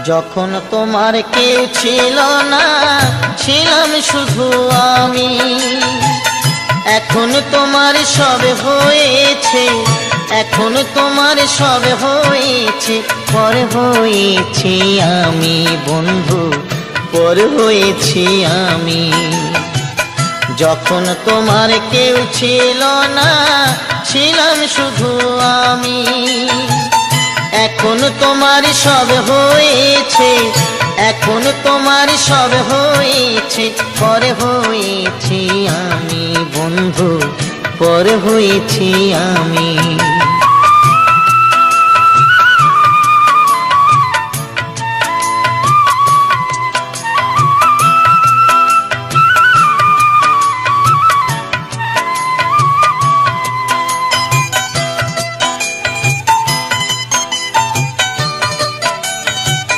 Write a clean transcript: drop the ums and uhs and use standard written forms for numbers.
যখন তোমার কেউ ছিল না, ছিলাম শুধু আমি। এখন তোমার সব হয়েছে, এখন তোমার সব হয়েছে, পর হয়েছি আমি বন্ধু, পর হয়েছি আমি। যখন তোমার কেউ ছিল না, ছিলাম শুধু আমি। এখন তোমার সব হয়েছে, এখন তোমার সব হয়েছে, পর হয়েছি আমি বন্ধু, পর হয়েছি আমি।